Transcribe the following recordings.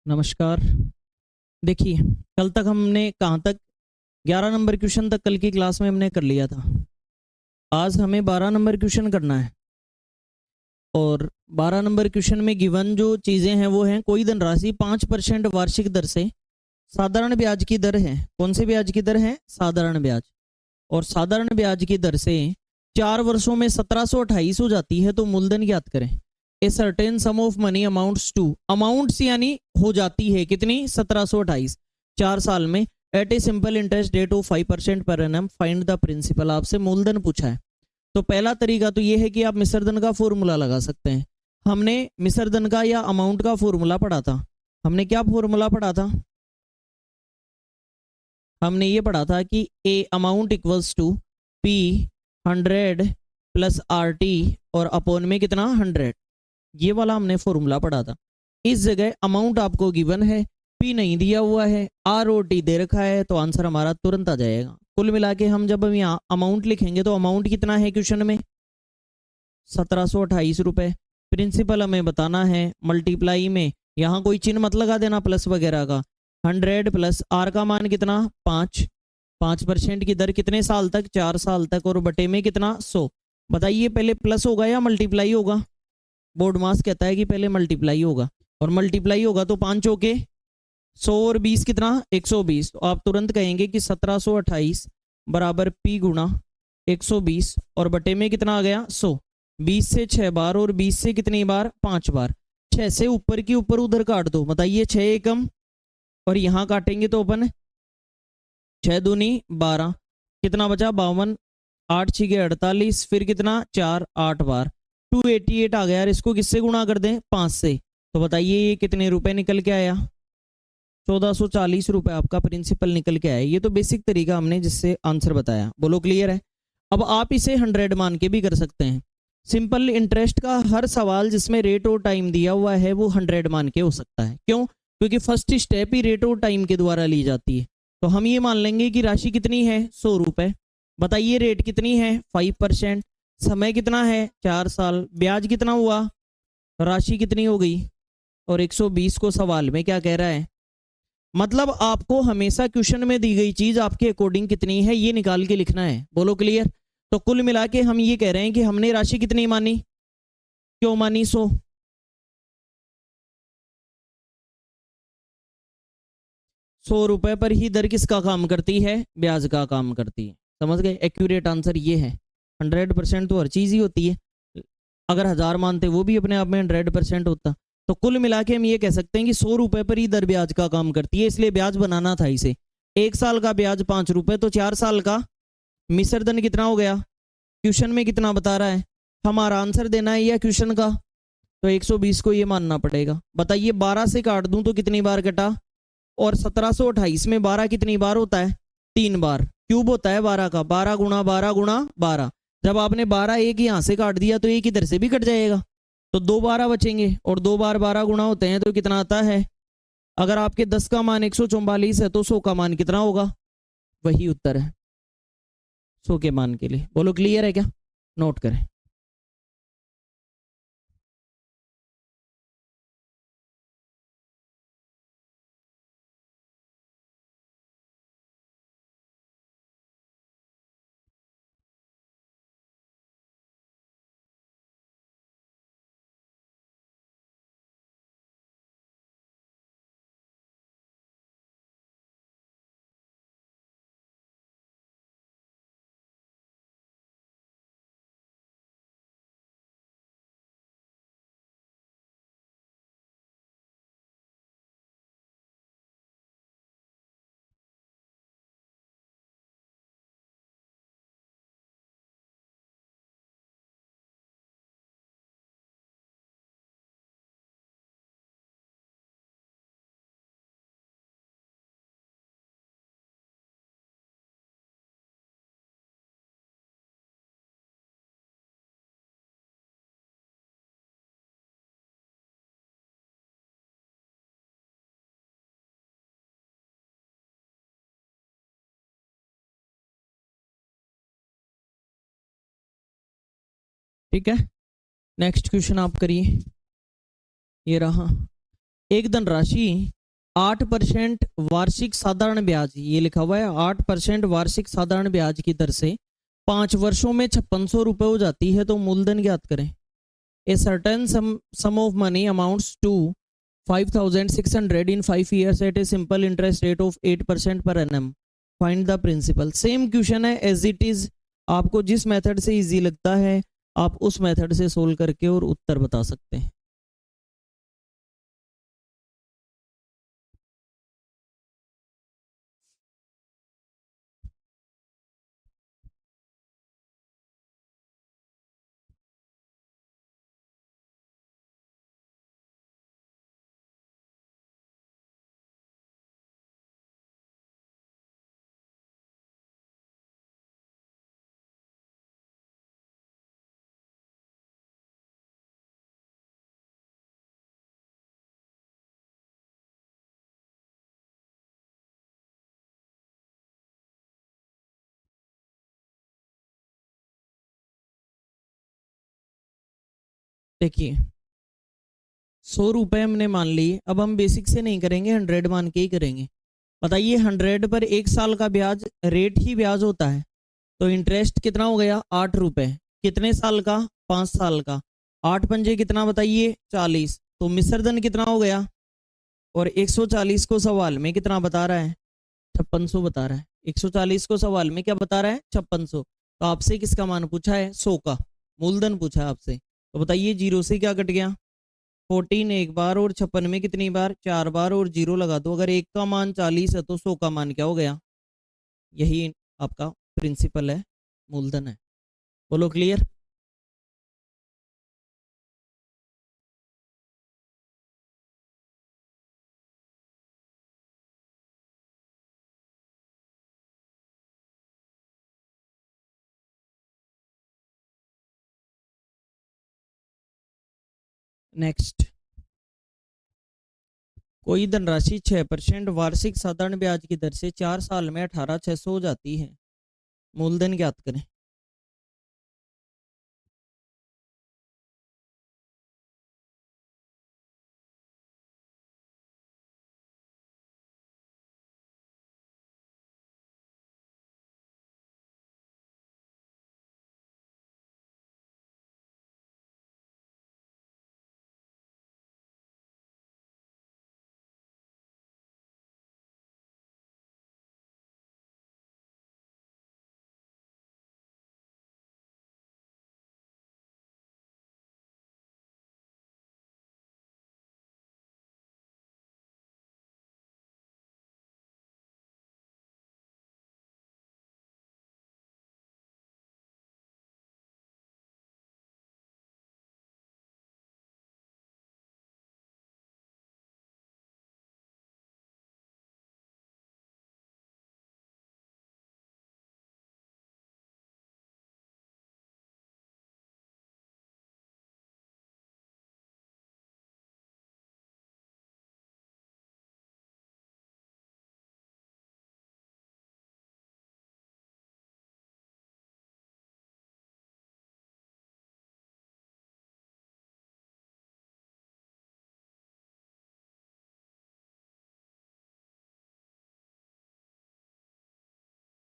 नमस्कार। देखिए, कल तक हमने कहाँ तक 11 नंबर क्वेश्चन तक कल की क्लास में हमने कर लिया था। आज हमें 12 नंबर क्वेश्चन करना है और 12 नंबर क्वेश्चन में गिवन जो चीज़ें हैं वो हैं कोई धनराशि 5% वार्षिक दर से साधारण ब्याज की दर है। कौन से ब्याज की दर है? साधारण ब्याज। और साधारण ब्याज की दर से 4 वर्षों में 1728 हो जाती है तो मूलधन ज्ञात करें। A certain sum of money amounts to, amounts यानी हो जाती है कितनी? 1728 4 साल में at a simple interest rate of 5% पर एनम फाइंड द प्रिंसिपल। आपसे मूलधन पूछा है तो पहला तरीका तो ये है कि आप मिश्रधन का फॉर्मूला लगा सकते हैं। हमने मिश्रधन का या अमाउंट का फॉर्मूला पढ़ा था। हमने क्या फॉर्मूला पढ़ा था? हमने ये पढ़ा था कि a amount equals to p 100 plus r t और अपॉन में कितना? 100। ये वाला हमने फॉर्मूला पढ़ा था। इस जगह अमाउंट आपको गिवन है, पी नहीं दिया हुआ है, आर और टी दे रखा है, तो आंसर हमारा तुरंत आ जाएगा। कुल मिला के हम जब यहाँ अमाउंट लिखेंगे तो अमाउंट कितना है क्वेश्चन में? 1728 रुपए। प्रिंसिपल हमें बताना है, मल्टीप्लाई में यहाँ कोई चिन्ह मत लगा देना प्लस वगैरह का। 100 प्लस आर का मान कितना? 5% की दर कितने साल तक? 4 साल तक। और बटे में कितना? 100। बताइए पहले प्लस होगा या मल्टीप्लाई होगा? बोर्ड मास कहता है कि पहले मल्टीप्लाई होगा, और मल्टीप्लाई होगा तो 5 चौके 100 और 20 कितना? 120। तो आप तुरंत कहेंगे कि 1728 बराबर पी गुणा 120 और बटे में कितना आ गया? 100। 20 से 6 बार और 20 से कितनी बार? 5 बार। 6 से ऊपर की ऊपर उधर काट दो। बताइए 6 एकम, और यहां काटेंगे तो अपन 6 दूनी 12, कितना बचा? 52। 8 6 48, फिर कितना? 4 8 बार 288 आ गया यार। इसको किससे गुणा कर दें? 5 से। तो बताइए ये कितने रुपए निकल के आया? 1440 रुपए आपका प्रिंसिपल निकल के आया। ये तो बेसिक तरीका हमने जिससे आंसर बताया। बोलो क्लियर है? अब आप इसे 100 मान के भी कर सकते हैं। सिंपल इंटरेस्ट का हर सवाल जिसमें रेट और टाइम दिया हुआ है वो 100 मान के हो सकता है। क्यों? क्योंकि फर्स्ट स्टेप ही रेट और टाइम के द्वारा ली जाती है। तो हम ये मान लेंगे कि राशि कितनी है? 100 रुपए। बताइए रेट कितनी है? 5%। समय कितना है? 4 साल। ब्याज कितना हुआ? राशि कितनी हो गई? और 120 को सवाल में क्या कह रहा है? मतलब आपको हमेशा क्वेश्चन में दी गई चीज आपके अकॉर्डिंग कितनी है ये निकाल के लिखना है। बोलो क्लियर? तो कुल मिला के हम ये कह रहे हैं कि हमने राशि कितनी मानी? क्यों मानी? 100। 100 रुपए पर ही दर किसका काम करती है? ब्याज का काम करती है। समझ गए? एक्यूरेट आंसर ये है। 100% तो हर चीज ही होती है। अगर 1000 मानते वो भी अपने आप में 100% होता। तो कुल मिला के हम ये कह सकते हैं कि 100 रुपए पर ही दर ब्याज का काम करती है, इसलिए ब्याज बनाना था इसे। 1 साल का ब्याज 5 रुपए, तो 4 साल का मिश्रधन कितना हो गया? क्वेश्चन में कितना बता रहा है? हमारा आंसर देना है या क्वेश्चन का? तो 120 को ये मानना पड़ेगा। बताइए 12 से काट दूं तो कितनी बार कटा? और 1728 में 12 कितनी बार होता है? 3 बार। क्यूब होता है 12 का। 12 गुणा 12 गुणा 12। जब आपने 12 एक यहां से काट दिया तो एक इधर से भी कट जाएगा, तो 2 12 बचेंगे, और 2 बार 12 गुणा होते हैं तो कितना आता है? अगर आपके 10 का मान 144 है तो 100 का मान कितना होगा? वही उत्तर है 100 के मान के लिए। बोलो क्लियर है क्या? नोट करें। ठीक है, नेक्स्ट क्वेश्चन आप करिए। ये रहा। एक धनराशि 8% वार्षिक साधारण ब्याज, ये लिखा हुआ है 8% वार्षिक साधारण ब्याज की दर से 5 वर्षों में 5600 रुपये हो जाती है, तो मूलधन ज्ञात करें। A certain sum of money amounts to 5600 in 5 years at a simple interest rate of 8% पर annum, find the principal. Same question है एज इट इज, आपको जिस मेथड से इजी लगता है आप उस मेथड से सोल्व करके और उत्तर बता सकते हैं। देखिए 100 रुपए हमने मान लिए, अब हम बेसिक से नहीं करेंगे, 100 मान के ही करेंगे। बताइए 100 पर 1 साल का ब्याज रेट ही ब्याज होता है, तो इंटरेस्ट कितना हो गया 8 रुपए, कितने साल का 5 साल का, 8 पंजे कितना बताइए 40, तो मिश्र धन कितना हो गया, और 140 को सवाल में कितना बता रहा है 5600 बता रहा है, 140 को सवाल में क्या बता रहा है 5600, तो आपसे किसका मान पूछा है 100 का मूलधन पूछा है आपसे, तो बताइए जीरो से क्या कट गया 14 एक बार, और 56 में कितनी बार 4 बार, और जीरो लगा दो, अगर एक का मान 40 है तो 100 का मान क्या हो गया, यही आपका प्रिंसिपल है, मूलधन है। बोलो क्लियर। नेक्स्ट, कोई धनराशि 6% वार्षिक साधारण ब्याज की दर से 4 साल में 18,600 हो जाती है, मूलधन ज्ञात करें।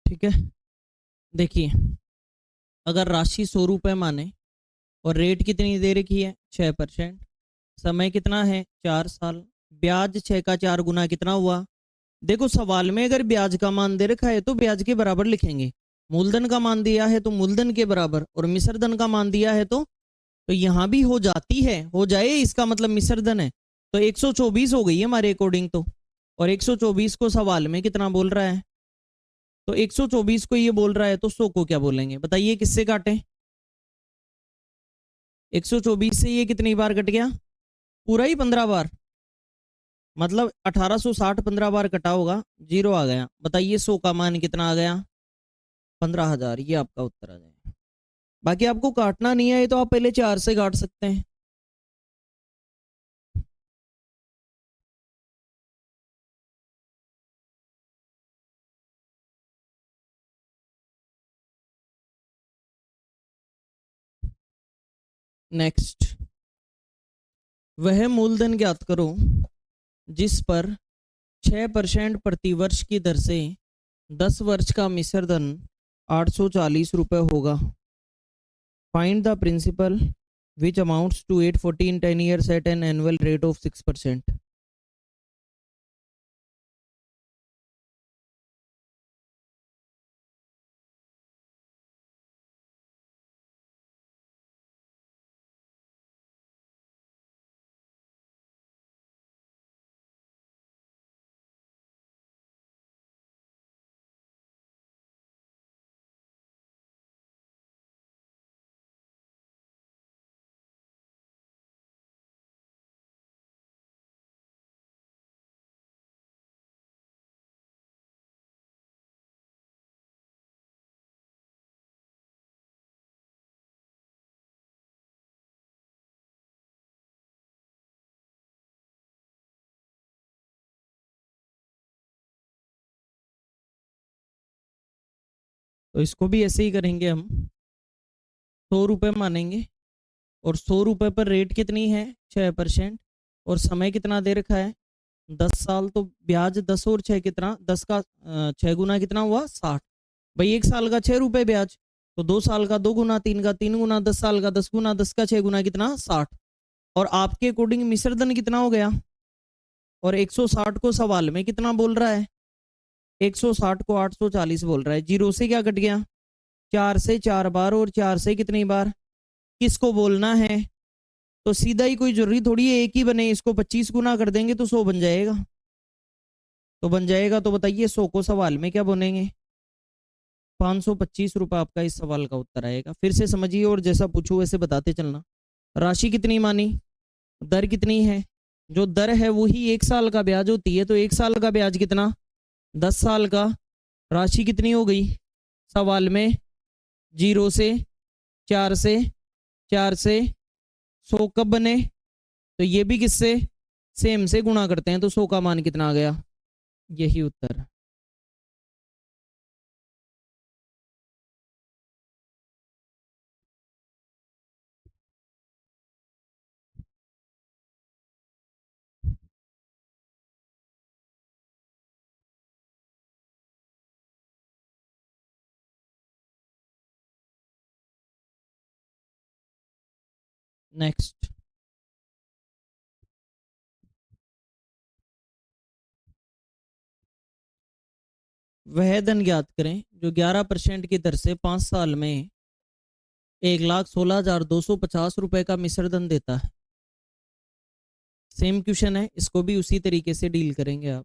ठीक है, देखिए अगर राशि 100 रुपये माने और रेट कितनी दे रखी है 6%, समय कितना है 4 साल, ब्याज 6 का 4 गुना कितना हुआ, देखो सवाल में अगर ब्याज का मान दे रखा है तो ब्याज के बराबर लिखेंगे, मूलधन का मान दिया है तो मूलधन के बराबर, और मिश्र धन का मान दिया है तो यहाँ भी हो जाती है, हो जाए इसका मतलब मिश्र धन है, तो 124 हो गई है हमारे अकॉर्डिंग तो, और 124 को सवाल में कितना बोल रहा है, तो 124 को ये बोल रहा है तो 100 को क्या बोलेंगे, बताइए किससे काटे, 124 से ये कितनी बार कट गया पूरा ही 15 बार, मतलब 1860 15 बार कटा होगा, जीरो आ गया, बताइए 100 का मान कितना आ गया 15,000, ये आपका उत्तर आ जाएगा। बाकी आपको काटना नहीं है तो आप पहले 4 से काट सकते हैं। नेक्स्ट, वह मूलधन ज्ञात करो जिस पर 6% प्रतिवर्ष की दर से 10 वर्ष का मिश्र धन 840 रुपये होगा। Find the principal which amounts to 840 in 10 years at an annual rate of 6%। तो इसको भी ऐसे ही करेंगे हम, 100 रुपये मानेंगे और 100 रुपये पर रेट कितनी है 6%, और समय कितना दे रखा है 10 साल। तो ब्याज 10 और 6 कितना, 10 का 6 गुना कितना हुआ 60। भाई 1 साल का 6 रुपये ब्याज, तो 2 साल का 2 गुना, 3 का 3 गुना, 10 साल का 10 गुना, 10 का 6 गुना कितना 60। और आपके अकॉर्डिंग मिश्र धन कितना हो गया, और 160 को सवाल में कितना बोल रहा है, 160 को 840 बोल रहा है। जीरो से क्या कट गया, 4 से 4 बार, और 4 से कितनी बार, किसको बोलना है। तो सीधा ही, कोई जरूरी थोड़ी है एक ही बने, इसको 25 गुना कर देंगे तो 100 बन जाएगा। तो बन जाएगा, तो बताइए 100 को सवाल में क्या बोलेंगे, 525 रुपये आपका इस सवाल का उत्तर आएगा। फिर से समझिए और जैसा पूछो वैसे बताते चलना। राशि कितनी मानी, दर कितनी है, जो दर है वही 1 साल का ब्याज होती है, तो 1 साल का ब्याज कितना 10 साल का। राशि कितनी हो गई सवाल में, 0 से 4 से 4 से 100 कब बने, तो ये भी किससे, सेम से गुणा करते हैं, तो 100 का मान कितना आ गया, यही उत्तर। नेक्स्ट, वह धन ज्ञात करें जो 11% की दर से 5 साल में 1,16,250 रुपए का मिश्र धन देता है। सेम क्वेश्चन है, इसको भी उसी तरीके से डील करेंगे आप।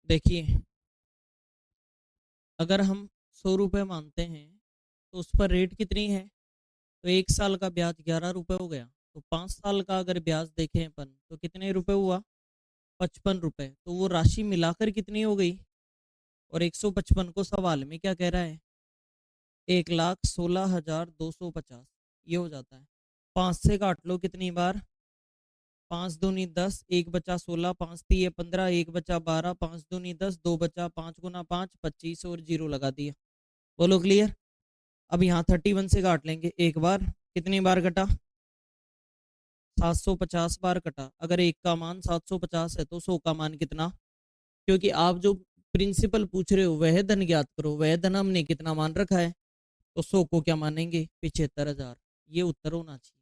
देखिए अगर हम 100 रुपये मानते हैं तो उस पर रेट कितनी है? तो 1 साल का ब्याज 11 रुपये हो गया। तो 5 साल का अगर ब्याज देखें अपन तो कितने रुपए हुआ? 55 रुपये। तो वो राशि मिलाकर कितनी हो गई? और 155 को सवाल में क्या कह रहा है? 1,16,250 ये हो जाता है। 5 से काट लो कितनी बार? 5 दूनी 10, एक बचा 16, 5 तिये 15, एक बचा 12, 5 दूनी 10, 2 बचा, 5 गुना 5 25 और जीरो लगा दिया। बोलो क्लियर? अब यहाँ 31 से काट लेंगे एक बार। कितनी बार कटा? 750 बार कटा। अगर एक का मान 750 है तो 100 का मान कितना? क्योंकि आप जो प्रिंसिपल पूछ रहे हो वह धन ज्ञात करो, वह धन हमने कितना मान रखा है, तो 100 को क्या मानेंगे? 75,000। ये उत्तर होना चाहिए।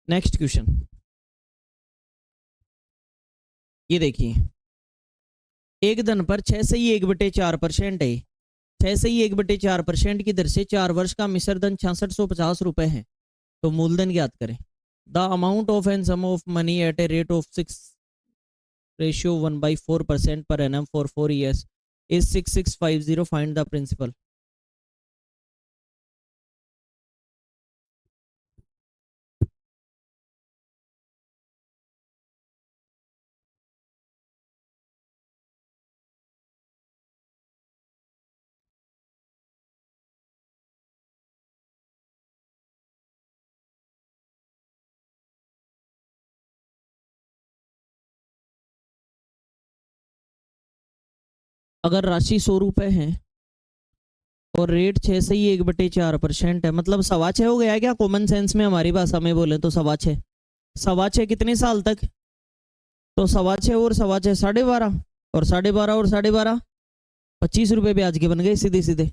नेक्स्ट क्वेश्चन, ये देखिए, एक धन पर 6 से ही 1/4% है। 6 से ही 1/4% की दर से 4 वर्ष का मिश्र धन 6650 रुपए है। तो मूलधन ज्ञात करें। The amount of an sum of money at a rate of 6/1/4% per annum for 4 years is 6650. Find the principal. अगर राशि 100 रुपए है और रेट 6 से ही 1/4% है, मतलब 6.25 हो गया क्या? कॉमन सेंस में हमारी भाषा में बोले तो 6.25। 6.25 कितने साल तक? तो 6.25 और 6.25 12.5 और 12.5 और 12.5 25 रुपए ब्याज के बन गए सीधे सीधे।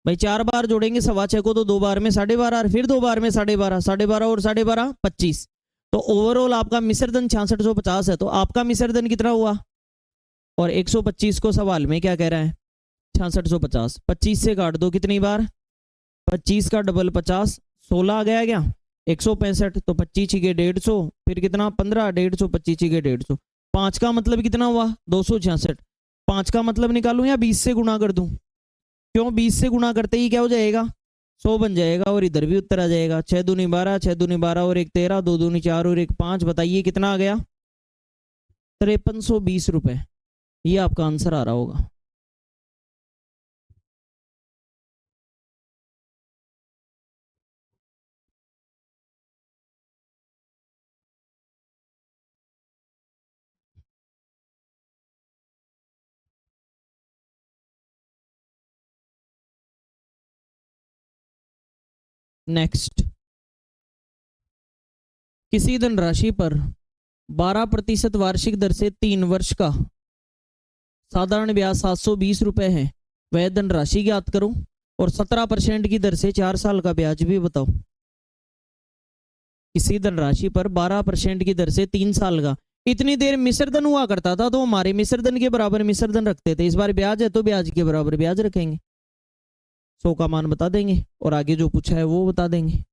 भाई 4 बार जोड़ेंगे 6.25 को तो 2 बार में 12.5 और फिर 2 बार में 12.5, 12.5 और 12.5 25। तो ओवरऑल आपका मिश्र धन 6650 है। तो आपका मिश्र धन कितना हुआ? और 125 को सवाल में क्या कह रहा है? 6650। 25 से काट दो कितनी बार? 25 का डबल 50, 16 आ गया क्या? 165। तो 25 के 150, फिर कितना? 15, 150, 25 के 150। 5 का मतलब कितना हुआ? 266। 5 का मतलब निकालूं या 20 से गुणा कर दूं? क्यों? 20 से गुणा करते ही क्या हो जाएगा? 100 बन जाएगा और इधर भी उत्तर आ जाएगा। 6 दूनी 12, 6 दूनी 12 और 1 13, 2 दूनी 4 और 1 5। बताइए कितना आ गया? 5320 रुपए। ये आपका आंसर आ रहा होगा। नेक्स्ट, किसी धनराशि पर 12% वार्षिक दर से 3 वर्ष का साधारण ब्याज 720 रुपए है। वह धनराशि ज्ञात करो और 17% की दर से 4 साल का ब्याज भी बताओ। किसी धनराशि पर 12% की दर से 3 साल का, इतनी देर मिश्रधन हुआ करता था तो हमारे मिश्रधन के बराबर मिश्रधन रखते थे। इस बार ब्याज है तो ब्याज के बराबर ब्याज रखेंगे। 100 का मान बता देंगे और आगे जो पूछा है वो बता देंगे।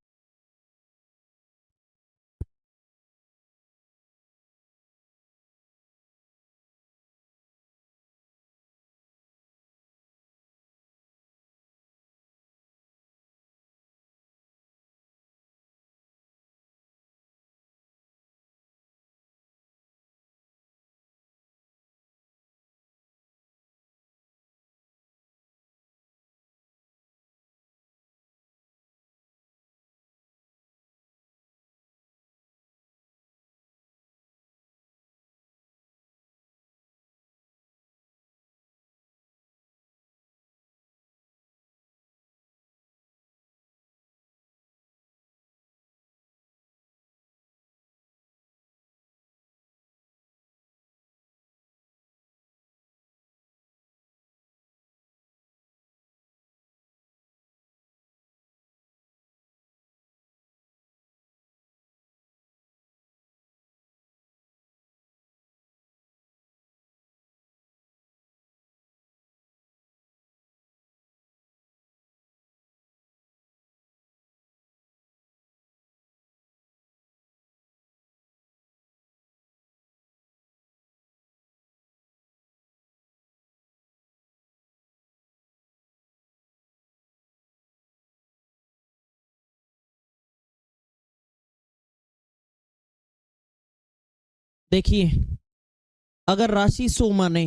देखिए, अगर राशि 100 माने,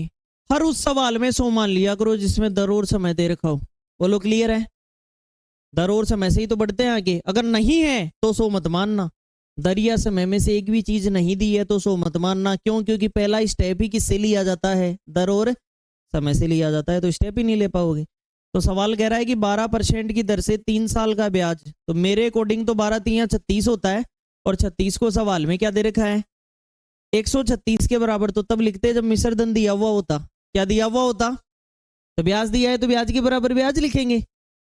हर उस सवाल में 100 मान लिया करो जिसमें दर और समय दे रखा हो। बोलो क्लियर है? दर और समय से ही तो बढ़ते हैं आगे। अगर नहीं है तो 100 मत मानना। दर या समय में से एक भी चीज नहीं दी है तो 100 मत मानना। क्यों? क्योंकि पहला स्टेप ही किससे लिया जाता है? दर और समय से लिया जाता है, तो स्टेप ही नहीं ले पाओगे। तो सवाल कह रहा है कि 12% की दर से 3 साल का ब्याज। तो मेरे अकॉर्डिंग तो 12 3 36 होता है और 36 को सवाल में क्या दे रखा है? 136 के बराबर। तो तब लिखते जब मिश्रधन दिया हुआ होता। क्या दिया हुआ होता? तो ब्याज दिया है तो ब्याज के बराबर ब्याज लिखेंगे।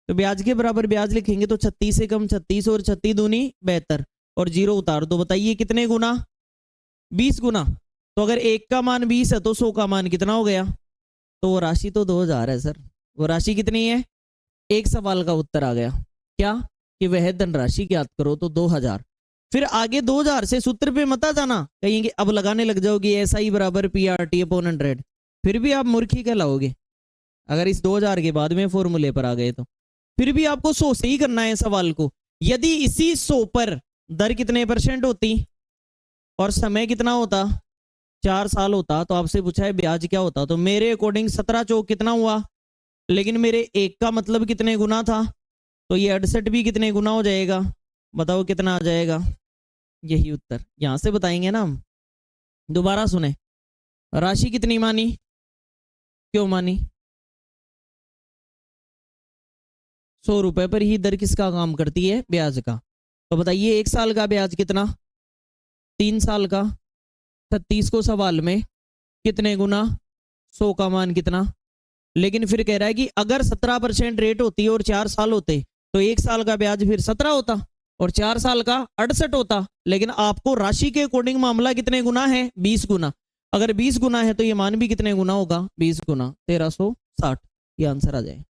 तो ब्याज के बराबर ब्याज लिखेंगे तो 36 से कम 36 और 36 दूनी 72। और 0 उतार दो, बताइए कितने गुना? 20 गुना। तो अगर 1 का मान 20 है तो 100 का मान कितना हो गया? तो वो राशि तो 2000 है सर। वो राशि कितनी है? एक सवाल का उत्तर आ गया, क्या कि वह धनराशि ज्ञात करो, तो 2000। फिर आगे 2000 से सूत्र पे मत आ जाना, कहेंगे अब लगाने लग जाओगे SI बराबर PRT अपॉन 100, फिर भी आप मूर्खी कहलाओगे अगर इस 2000 के बाद में फॉर्मूले पर आ गए तो। फिर भी आपको 100 से ही करना है सवाल को। यदि इसी 100 पर दर कितने % होती और समय कितना होता? 4 साल होता, तो आपसे पूछा है ब्याज क्या होता, तो मेरे अकॉर्डिंग 17 चौक कितना हुआ, लेकिन मेरे 1 का मतलब कितने गुना था, तो ये 68 भी कितने गुना हो जाएगा, बताओ कितना आ जाएगा? यही उत्तर यहां से बताएंगे ना हम। दोबारा सुने, राशि कितनी मानी, क्यों मानी? 100 रुपए पर ही दर किसका काम करती है? ब्याज का। तो बताइए 1 साल का ब्याज कितना, 3 साल का 36 को सवाल में कितने गुना, 100 का मान कितना। लेकिन फिर कह रहा है कि अगर 17% रेट होती और 4 साल होते तो 1 साल का ब्याज फिर 17 होता और 4 साल का 68 होता। लेकिन आपको राशि के अकॉर्डिंग मामला कितने गुना है? 20 गुना। अगर 20 गुना है तो ये मान भी कितने गुना होगा? 20 गुना, 1360। ये आंसर आ जाए।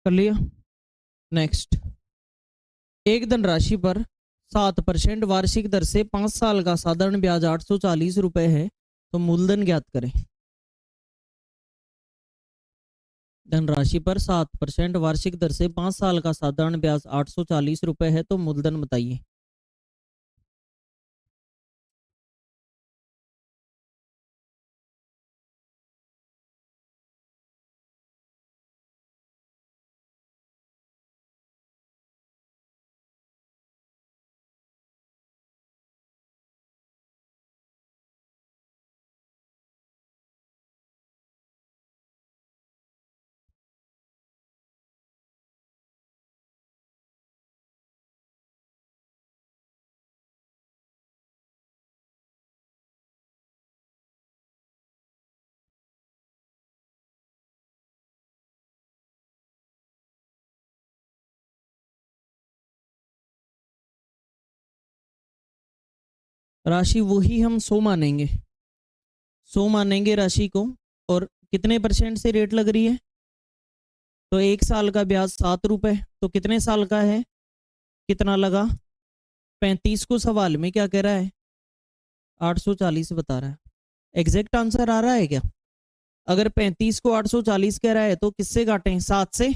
कर लिया। नेक्स्ट, एक धनराशि पर 7% वार्षिक दर से 5 साल का साधारण ब्याज 840 रुपए है, तो मूलधन ज्ञात करें। धनराशि पर 7% वार्षिक दर से 5 साल का साधारण ब्याज 840 रुपए है, तो मूलधन बताइए। राशि वही हम 100 मानेंगे, 100 मानेंगे राशि को। और कितने % से रेट लग रही है? तो 1 साल का ब्याज 7 रुपए, तो कितने साल का है, कितना लगा? 35 को सवाल में क्या कह रहा है? 840 बता रहा है। एग्जैक्ट आंसर आ रहा है क्या? अगर 35 को 840 कह रहा है तो किससे काटें? 7 से।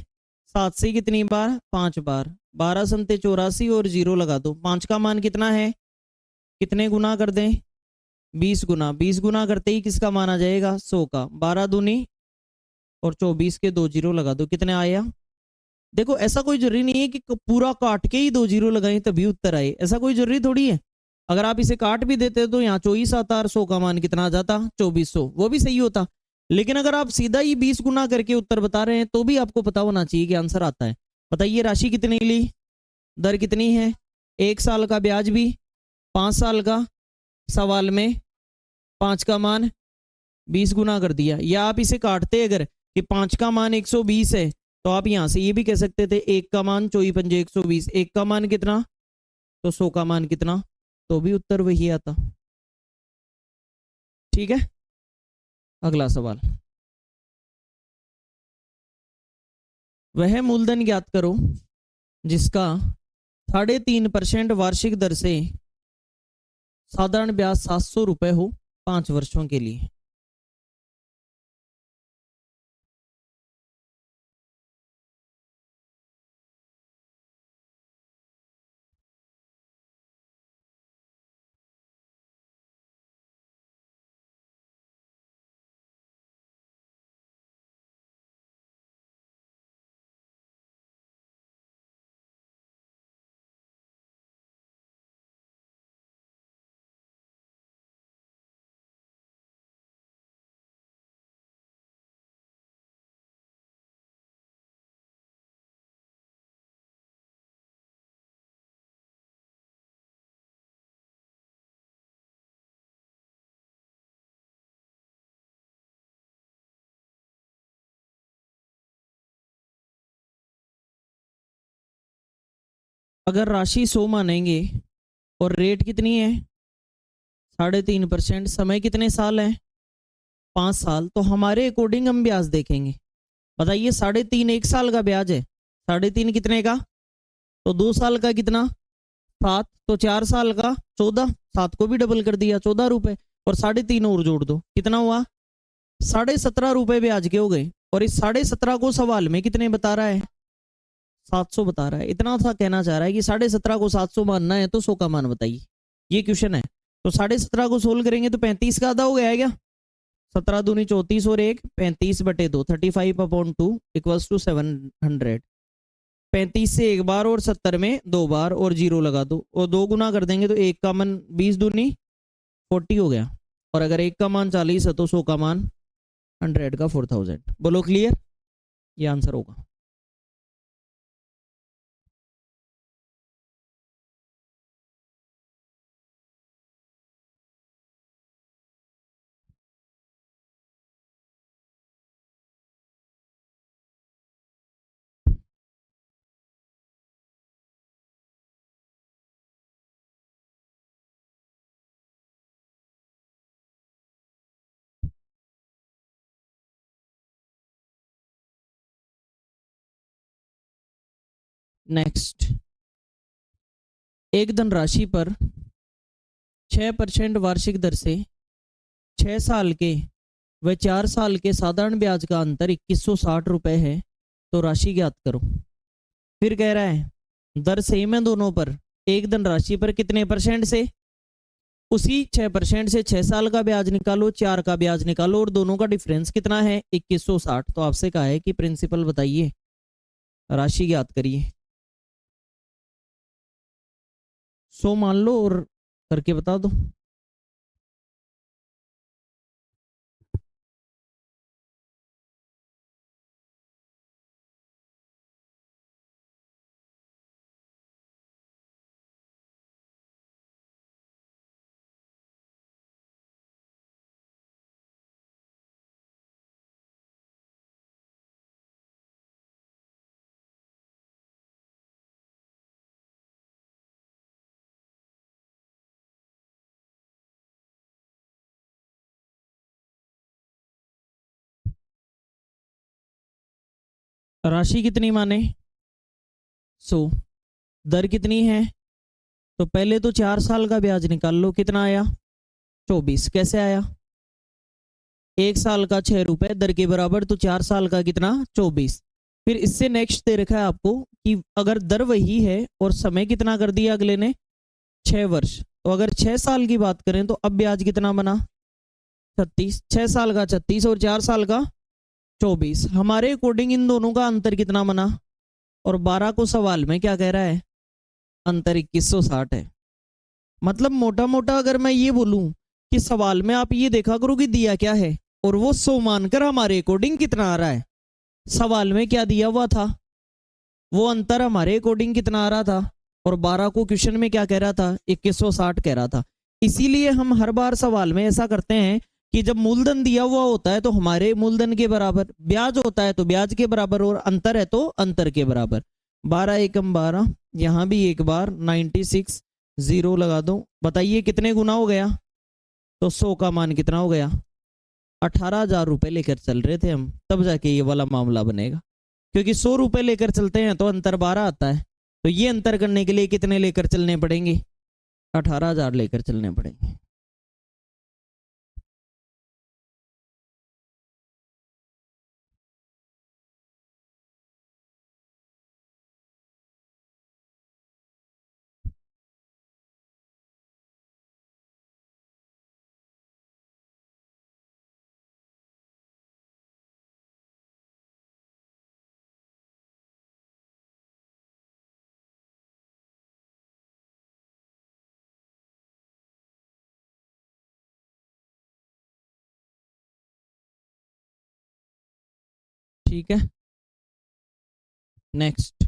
7 से कितनी बार? 5 बार। 12 संते 84 और 0 लगा दो। 5 का मान कितना है, कितने गुना कर दें? 20 गुना। 20 गुना करते ही किसका मान आ जाएगा? 100 का। 12 दूनी और 24 के 2 जीरो लगा दो, कितने आया? देखो ऐसा कोई जरूरी नहीं है कि पूरा काट के ही 2 जीरो लगाएं तभी उत्तर आए, ऐसा कोई जरूरी थोड़ी है। अगर आप इसे काट भी देते तो यहाँ 24 आता और 100 का मान कितना आ जाता? 2400, वो भी सही होता। लेकिन अगर आप सीधा ही 20 गुना करके उत्तर बता रहे हैं तो भी आपको पता होना चाहिए कि आंसर आता है। बताइए राशि कितनी ली, दर कितनी है, 1 साल का ब्याज भी, 5 साल का सवाल में 5 का मान 20 गुना कर दिया। या आप इसे काटते अगर कि 5 का मान 120 है तो आप यहां से ये भी कह सकते थे 1 का मान 24 पंजे 120, 1 का मान कितना तो 100 का मान कितना, तो भी उत्तर वही आता। ठीक है, अगला सवाल, वह मूलधन ज्ञात करो जिसका 3.5% वार्षिक दर से साधारण ब्याज 700 रुपए हो 5 वर्षों के लिए। अगर राशि 100 मानेंगे और रेट कितनी है 3.5%, समय कितने साल है 5 साल, तो हमारे अकॉर्डिंग हम ब्याज देखेंगे। बताइए 3.5 1 साल का ब्याज है, 3.5 कितने का, तो 2 साल का कितना 7, तो 4 साल का 14, 7 को भी डबल कर दिया 14 रुपए, और 3.5 और जोड़ दो कितना हुआ 17.5 रुपए ब्याज के हो गए। और इस 17.5 को सवाल में कितने बता रहा है 700 बता रहा है। इतना सा कहना चाह रहा है कि 17.5 को 700 मानना है तो 100 का मान बताइए, ये क्वेश्चन है। तो 17.5 को सोल्व करेंगे तो 35 का आधा हो गया है क्या, 17 दूनी 34 और 1 35/2 35/2 इक्वल्स टू 700। 35 से एक बार और 70 में 2 बार और 0 लगा दो, और 2 गुना कर देंगे तो 1 का मान 20 दूनी 40 हो गया, और अगर 1 का मान 40 है तो 100 का मान 100 का 4000। बोलो क्लियर, ये आंसर होगा। नेक्स्ट, एक धनराशि पर 6% वार्षिक दर से 6 साल के व 4 साल के साधारण ब्याज का अंतर 2160 रुपए है, तो राशि ज्ञात करो। फिर कह रहा है दर सेम है दोनों पर, एक धनराशि पर कितने परसेंट से, उसी 6% से 6 साल का ब्याज निकालो, 4 का ब्याज निकालो, और दोनों का डिफरेंस कितना है 2160। तो आपसे कहा है कि प्रिंसिपल बताइए, राशि ज्ञात करिए। 100 मान लो और करके बता दो। राशि कितनी माने 100, दर कितनी है, तो पहले तो 4 साल का ब्याज निकाल लो, कितना आया 24। कैसे आया, 1 साल का 6 रुपए दर के बराबर, तो 4 साल का कितना 24। फिर इससे नेक्स्ट दे रखा है आपको कि अगर दर वही है और समय कितना कर दिया अगले ने 6 वर्ष, तो अगर 6 साल की बात करें तो अब ब्याज कितना बना 36, 6 साल का 36 और 4 साल का 24। हमारे अकॉर्डिंग इन दोनों का अंतर कितना बना, और 12 को सवाल में क्या कह रहा है अंतर 2160 है। मतलब मोटा मोटा अगर मैं ये बोलूं कि सवाल में आप ये देखा करो कि दिया क्या है, और वो 100 मानकर हमारे अकॉर्डिंग कितना आ रहा है, सवाल में क्या दिया हुआ था वो अंतर हमारे अकॉर्डिंग कितना आ रहा था, और 12 को क्वेश्चन में क्या कह रहा था 2160 कह रहा था। इसीलिए हम हर बार सवाल में ऐसा करते हैं कि जब मूलधन दिया हुआ होता है तो हमारे मूलधन के बराबर, ब्याज होता है तो ब्याज के बराबर, और अंतर है तो अंतर के बराबर। 12 एकम 12, यहां भी एक बार 96 0 लगा दो। बताइए कितने गुना हो गया, तो 100 का मान कितना हो गया 18,000 रुपए लेकर चल रहे थे हम, तब जाके ये वाला मामला बनेगा। क्योंकि 100 रुपए लेकर चलते हैं तो अंतर 12 आता है, तो ये अंतर करने के लिए कितने लेकर चलने पड़ेंगे? 18,000 लेकर चलने पड़ेंगे। ठीक है, नेक्स्ट।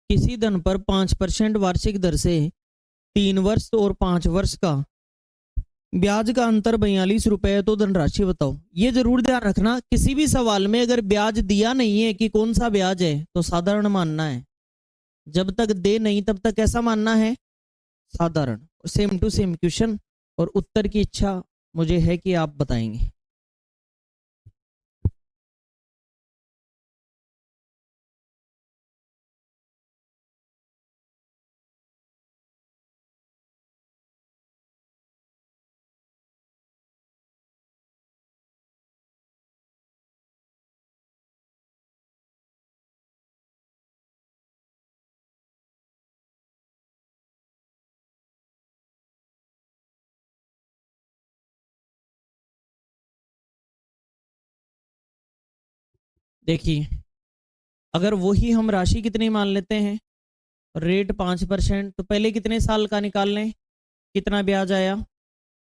किसी धन पर 5% वार्षिक दर से 3 वर्ष और 5 वर्ष का ब्याज का अंतर 42 रुपए है, तो धनराशि बताओ। ये जरूर ध्यान रखना, किसी भी सवाल में अगर ब्याज दिया नहीं है कि कौन सा ब्याज है तो साधारण मानना है। जब तक दे नहीं तब तक कैसा मानना है? साधारण। सेम टू सेम क्वेश्चन, और उत्तर की इच्छा मुझे है कि आप बताएंगे। देखिए, अगर वही हम राशि कितनी मान लेते हैं, रेट 5%, तो पहले कितने साल का निकाल लें, कितना ब्याज आया?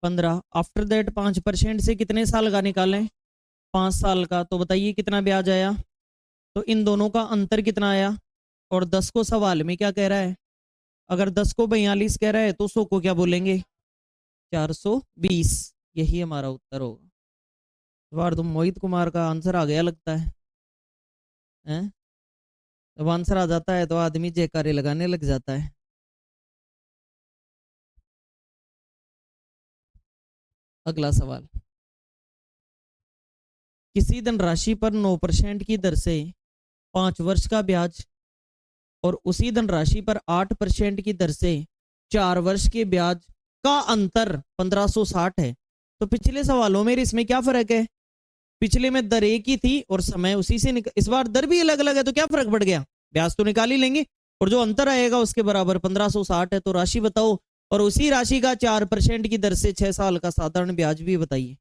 15। आफ्टर दैट 5% से कितने साल का निकालें? 5 साल का। तो बताइए कितना ब्याज आया? तो इन दोनों का अंतर कितना आया? और 10 को सवाल में क्या कह रहा है? अगर 10 को 42 कह रहा है तो 100 को क्या बोलेंगे? 420। यही हमारा उत्तर होगा। इस बार तो मोहित कुमार का आंसर आ गया लगता है, हैं? जब आंसर आ जाता है तो आदमी जयकारे लगाने लग जाता है। अगला सवाल। किसी धनराशि पर 9% की दर से 5 वर्ष का ब्याज और उसी धनराशि पर 8% की दर से 4 वर्ष के ब्याज का अंतर 1560 है। तो पिछले सवालों में इसमें क्या फर्क है? पिछले में दर एक ही थी और समय उसी से इस बार दर भी अलग अलग है, तो क्या फर्क पड़ गया? ब्याज तो निकाल ही लेंगे, और जो अंतर आएगा उसके बराबर 1560 है। तो राशि बताओ, और उसी राशि का 4% की दर से 6 साल का साधारण ब्याज भी बताइए।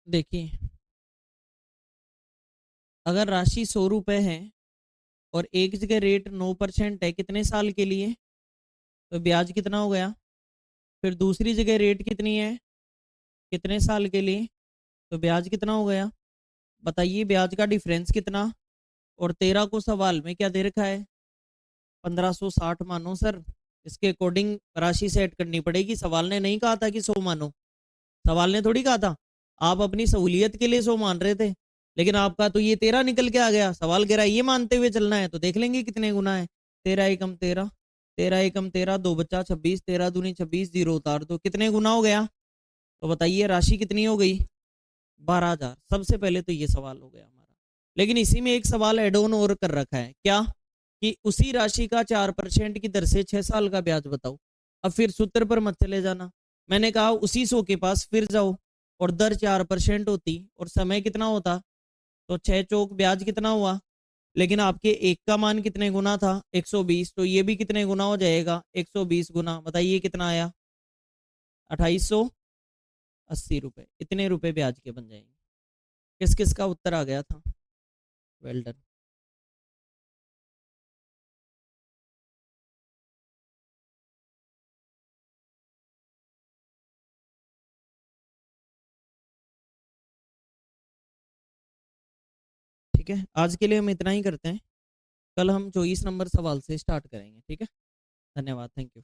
देखिए, अगर राशि 100 रुपए है और एक जगह रेट 9% है, कितने साल के लिए, तो ब्याज कितना हो गया? फिर दूसरी जगह रेट कितनी है, कितने साल के लिए, तो ब्याज कितना हो गया? बताइए ब्याज का डिफरेंस कितना? और 13 को सवाल में क्या दे रखा है? 1560 मानो सर। इसके अकॉर्डिंग राशि सेट करनी पड़ेगी। सवाल ने नहीं कहा था कि 100 मानो, सवाल ने थोड़ी कहा था। आप अपनी सहूलियत के लिए 100 मान रहे थे, लेकिन आपका तो ये 13 निकल के आ गया। सवाल कह रहा है ये मानते हुए चलना है, तो देख लेंगे कितने गुना है। 13 एकम 13, 13 एकम 13, 2 बचा 26, 13 दूनी 26, 0 उतार दो, कितने गुना हो गया? तो बताइए राशि कितनी हो गई? 12,000। सबसे पहले तो ये सवाल हो गया हमारा। लेकिन इसी में एक सवाल एड ऑन और कर रखा है, क्या कि उसी राशि का 4% की दर से 6 साल का ब्याज बताओ। अब फिर सूत्र पर मत चले जाना, मैंने कहा उसी 100 के पास फिर जाओ और दर 4% होती और समय कितना होता, तो 6 चौक ब्याज कितना हुआ, लेकिन आपके एक का मान कितने गुना था? 120, तो ये भी कितने गुना हो जाएगा? 120 गुना। बताइए कितना आया? 2880 रुपए। इतने रुपए ब्याज के बन जाएंगे। किस किस का उत्तर आ गया था? Well done. ठीक है, आज के लिए हम इतना ही करते हैं। कल हम 24 नंबर सवाल से स्टार्ट करेंगे। ठीक है, धन्यवाद, थैंक यू।